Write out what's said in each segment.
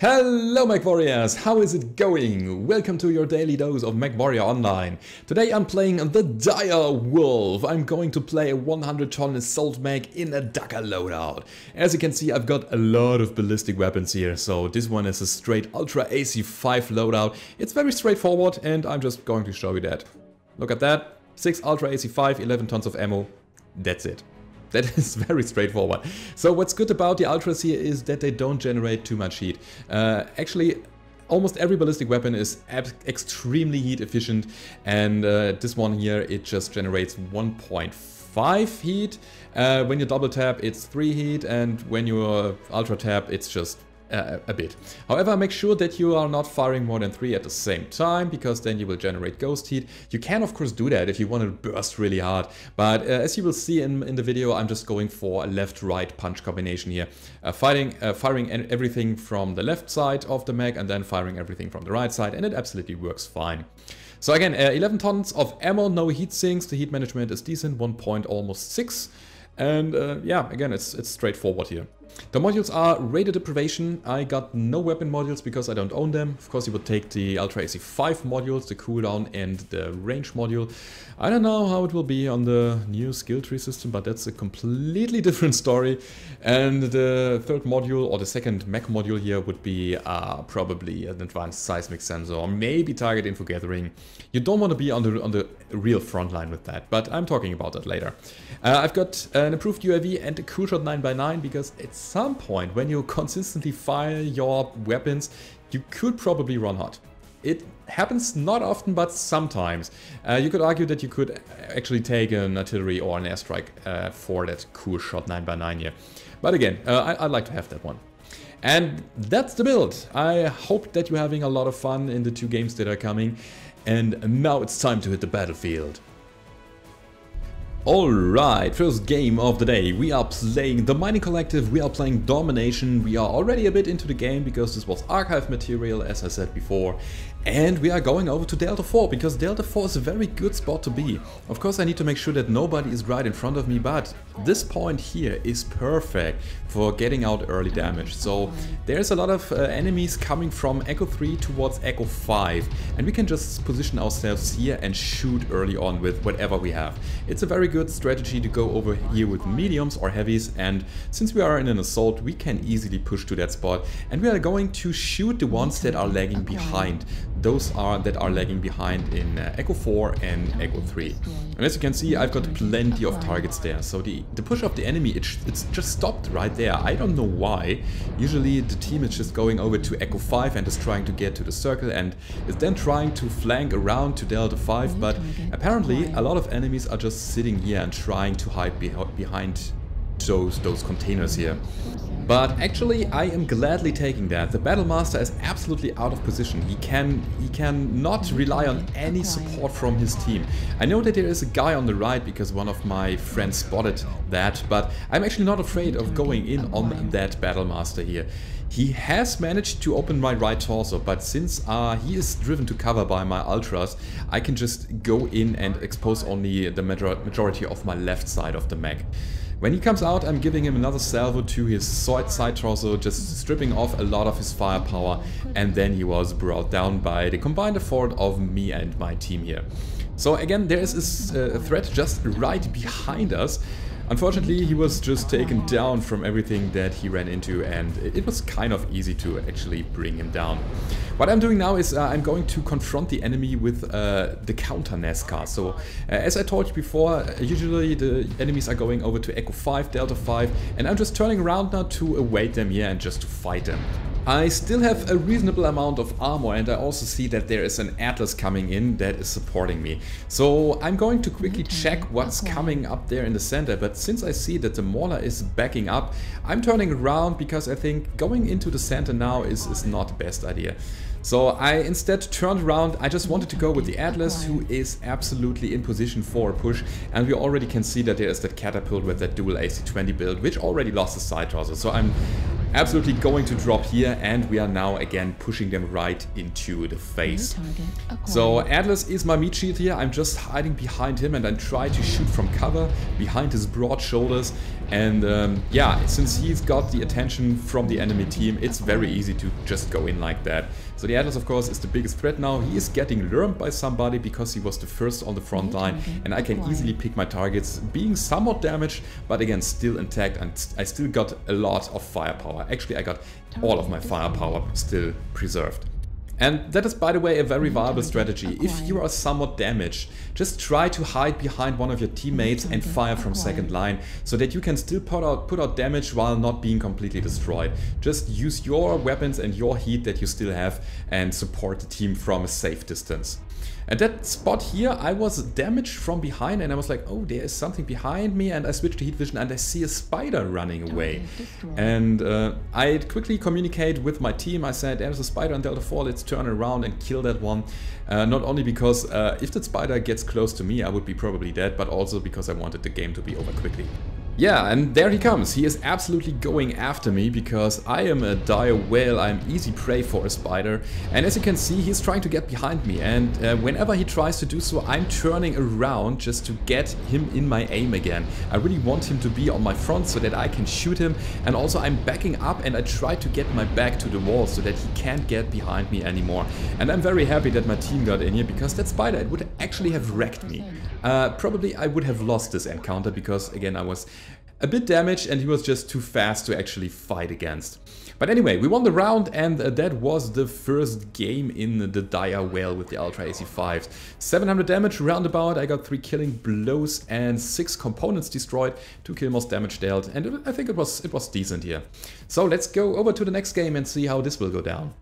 Hello Mechwarriors, how is it going? Welcome to your daily dose of Mechwarrior Online. Today I'm playing the Direwolf. I'm going to play a 100-ton Assault Mech in a Dakka loadout. As you can see, I've got a lot of ballistic weapons here, so this one is a straight Ultra AC5 loadout. It's very straightforward and I'm just going to show you that. Look at that, 6 Ultra AC5, 11 tons of ammo, that's it. That is very straightforward. So what's good about the Ultras here is that they don't generate too much heat. Actually, almost every ballistic weapon is extremely heat efficient, and this one here, it just generates 1.5 heat. When you double tap, it's 3 heat, and when you ultra tap, it's just a bit. However, make sure that you are not firing more than 3 at the same time, because then you will generate ghost heat. You can of course do that if you want to burst really hard, but as you will see in the video, I'm just going for a left-right punch combination here. Firing everything from the left side of the mech and then firing everything from the right side, and it absolutely works fine. So again, 11 tons of ammo, no heat sinks, the heat management is decent, 1.6, and yeah, again, it's straightforward here. The modules are Radiant Deprivation. I got no weapon modules because I don't own them. Of course, you would take the Ultra AC5 modules, the cooldown and the range module. I don't know how it will be on the new skill tree system, but that's a completely different story. And the third module, or the second mech module here, would be probably an advanced seismic sensor, or maybe target info gathering. You don't want to be on the real front line with that, but I'm talking about that later. I've got an improved UAV and a cool shot 9x9 because at some point when you consistently fire your weapons, you could probably run hot. It happens not often, but sometimes. You could argue that you could actually take an artillery or an airstrike for that cool shot 9x9 here. But again, I'd like to have that one. And that's the build. I hope that you're having a lot of fun in the 2 games that are coming. And now it's time to hit the battlefield. Alright, first game of the day. We are playing the Mining Collective, we are playing Domination. We are already a bit into the game because this was archive material, as I said before. And we are going over to Delta 4, because Delta 4 is a very good spot to be. Of course, I need to make sure that nobody is right in front of me, but this point here is perfect for getting out early damage. So there's a lot of enemies coming from Echo 3 towards Echo 5, and we can just position ourselves here and shoot early on with whatever we have. It's a very good strategy to go over here with mediums or heavies, and since we are in an assault, we can easily push to that spot, and we are going to shoot the ones that are lagging behind. Those that are lagging behind in Echo 4 and Echo 3. And as you can see, I've got plenty of targets there. So the push of the enemy, it's just stopped right there. I don't know why. Usually the team is just going over to Echo 5 and is trying to get to the circle and is then trying to flank around to Delta 5. But apparently a lot of enemies are just sitting here and trying to hide behind those containers here. But actually, I am gladly taking that. The Battle Master is absolutely out of position. He can not rely on any support from his team. I know that there is a guy on the right because one of my friends spotted that, but I'm actually not afraid of going in on that Battle Master here. He has managed to open my right torso, but since he is driven to cover by my Ultras, I can just go in and expose only the majority of my left side of the mech. When he comes out, I'm giving him another salvo to his side torso, just stripping off a lot of his firepower, and then he was brought down by the combined effort of me and my team here. So again, there is this threat just right behind us. Unfortunately, he was just taken down from everything that he ran into, and it was kind of easy to actually bring him down. What I'm doing now is I'm going to confront the enemy with the counter NASCAR. So as I told you before, usually the enemies are going over to Echo 5, Delta 5, and I'm just turning around now to await them here and just to fight them. I still have a reasonable amount of armor, and I also see that there is an Atlas coming in that is supporting me. So I'm going to quickly check what's coming up there in the center, but since I see that the Mauler is backing up, I'm turning around because I think going into the center now is not the best idea. So I instead turned around. I just wanted to go with the Atlas, who is absolutely in position for a push, and we already can see that there is that catapult with that dual AC20 build, which already lost the side torso. So I'm absolutely going to drop here, and we are now again pushing them right into the face. So Atlas is my meat shield here. I'm just hiding behind him and I try to shoot from cover behind his broad shoulders. And yeah, since he's got the attention from the enemy team, it's very easy to just go in like that. So the Atlas, of course, is the biggest threat now. He is getting lurmed by somebody because he was the first on the front line, and I can easily pick my targets, being somewhat damaged, but again still intact, and I still got a lot of firepower. Actually, I got all of my firepower still preserved. And that is, by the way, a very viable strategy. If you are somewhat damaged, just try to hide behind one of your teammates and fire from second line, so that you can still put out damage while not being completely destroyed. Just use your weapons and your heat that you still have and support the team from a safe distance. At that spot here, I was damaged from behind and I was like, oh, there is something behind me, and I switched to heat vision and I see a spider running away. And I quickly communicate with my team. I said, there's a spider on Delta 4, let's turn around and kill that one. Not only because if that spider gets close to me, I would be probably dead, but also because I wanted the game to be over quickly. Yeah, and there he comes. He is absolutely going after me because I am a dire whale. I'm easy prey for a spider. And as you can see, he's trying to get behind me. And whenever he tries to do so, I'm turning around just to get him in my aim again. I really want him to be on my front so that I can shoot him. And also I'm backing up and I try to get my back to the wall so that he can't get behind me anymore. And I'm very happy that my team got in here because that spider, it would actually have wrecked me. Probably I would have lost this encounter because, again, I was a bit damaged and he was just too fast to actually fight against. But anyway, we won the round, and that was the first game in the Dire Whale with the Ultra AC5s. 700 damage roundabout, I got 3 killing blows and 6 components destroyed, 2 kill most damage dealt, and I think it was decent here. So let's go over to the next game and see how this will go down.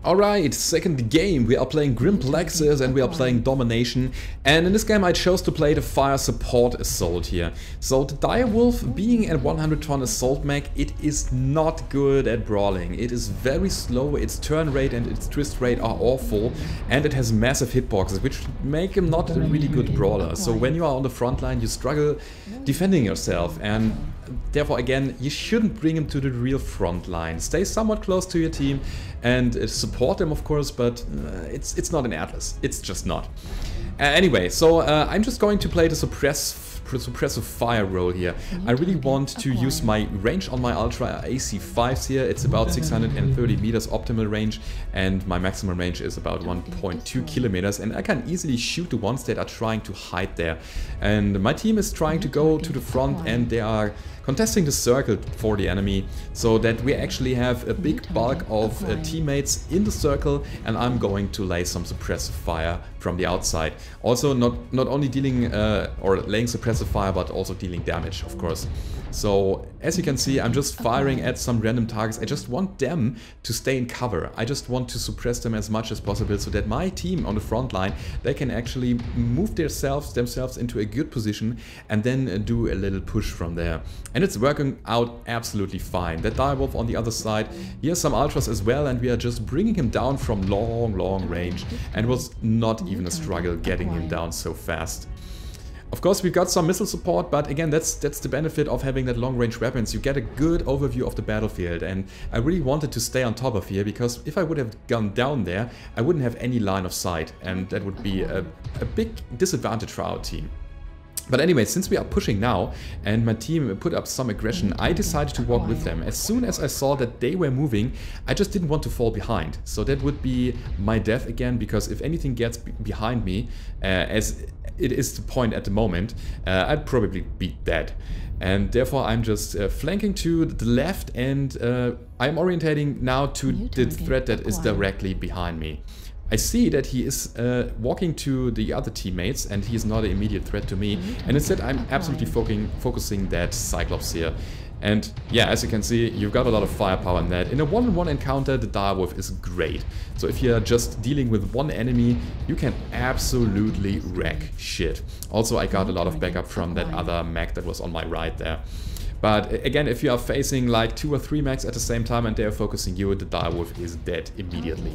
Alright, second game, we are playing Grim Plexus and we are playing Domination, and in this game I chose to play the Fire Support Assault here. So the Direwolf, being a 100-ton Assault Mech, it is not good at brawling. It is very slow, its turn rate and its twist rate are awful, and it has massive hitboxes, which make him not a really good brawler. So when you are on the front line, you struggle defending yourself, and therefore, again, you shouldn't bring him to the real front line. Stay somewhat close to your team and support them, of course, but it's not an Atlas. It's just not. Anyway, so I'm just going to play the suppressive fire role here. I really want to use my range on my Ultra AC5s here. It's about 630 meters optimal range, and my maximum range is about 1.2 kilometers, and I can easily shoot the ones that are trying to hide there. And my team is trying to go to the front, and they are contesting the circle for the enemy, so that we actually have a big bulk of teammates in the circle, and I'm going to lay some suppressive fire from the outside. Also not only dealing or laying suppressive fire, but also dealing damage, of course. So as you can see, I'm just firing at some random targets. I just want them to stay in cover. I just want to suppress them as much as possible so that my team on the front line, they can actually move themselves into a good position and then do a little push from there. And it's working out absolutely fine. That Direwolf on the other side, he has some ultras as well, and we are just bringing him down from long range, and it was not even a struggle getting him down so fast. Of course, we've got some missile support, but again, that's the benefit of having that long-range weapons. You get a good overview of the battlefield, and I really wanted to stay on top of here, because if I would have gone down there, I wouldn't have any line of sight, and that would be a big disadvantage for our team. But anyway, since we are pushing now and my team put up some aggression, I decided to walk with them. As soon as I saw that they were moving, I just didn't want to fall behind. So that would be my death again, because if anything gets behind me, as it is the point at the moment, I'd probably be dead. And therefore I'm just flanking to the left, and I'm orientating now to the threat that is directly behind me. I see that he is walking to the other teammates, and he is not an immediate threat to me, and instead I'm absolutely focusing that Cyclops here. And yeah, as you can see, you've got a lot of firepower in that. In a one-on-one encounter, the Direwolf is great. So if you're just dealing with one enemy, you can absolutely wreck shit. Also, I got a lot of backup from that other mech that was on my right there. But again, if you are facing like 2 or 3 mechs at the same time and they are focusing you, the Direwolf is dead immediately.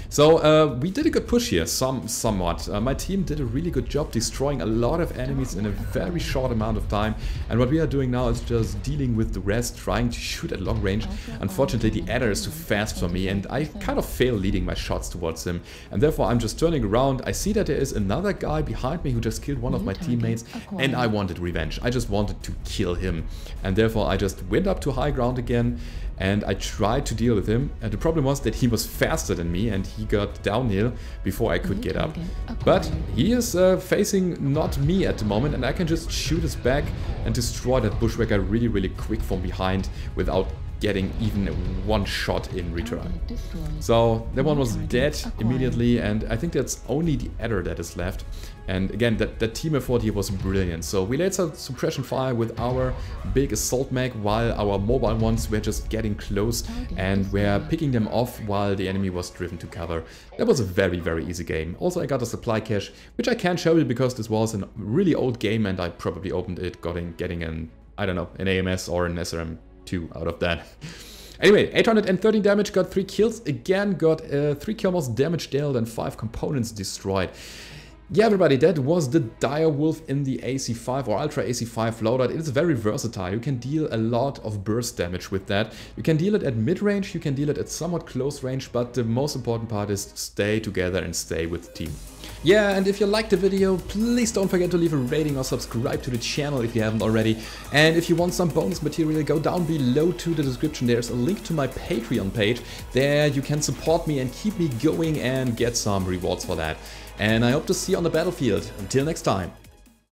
So we did a good push here, somewhat. My team did a really good job destroying a lot of enemies in a very short amount of time. And what we are doing now is just dealing with the rest, trying to shoot at long range. Unfortunately, the adder is too fast for me and I kind of fail leading my shots towards him. And therefore I'm just turning around. I see that there is another guy behind me who just killed one of my teammates and I wanted revenge. I just wanted to kill him. And therefore I just went up to high ground again and I tried to deal with him. And the problem was that he was faster than me and he got downhill before I could get up. But he is facing not me at the moment and I can just shoot his back and destroy that bushwhacker really quick from behind without getting even one shot in return. So that one was dead immediately and I think that's only the adder that is left. And again, that team effort here was brilliant. So we laid some suppression fire with our big Assault Mech while our mobile ones were just getting close and were picking them off while the enemy was driven to cover. That was a very easy game. Also I got a supply cache, which I can't show you because this was a really old game and I probably opened it getting an, I don't know, an AMS or an SRM2 out of that. Anyway, 813 damage, got 3 kills, again got 3 kill most damage dealt and 5 components destroyed. Yeah, everybody, that was the Direwolf in the AC5 or Ultra AC5 loadout. It is very versatile. You can deal a lot of burst damage with that. You can deal it at mid-range, you can deal it at somewhat close range, but the most important part is stay together and stay with the team. Yeah, and if you liked the video, please don't forget to leave a rating or subscribe to the channel if you haven't already. And if you want some bonus material, go down below to the description. There's a link to my Patreon page. There you can support me and keep me going and get some rewards for that. And I hope to see you on the battlefield. Until next time.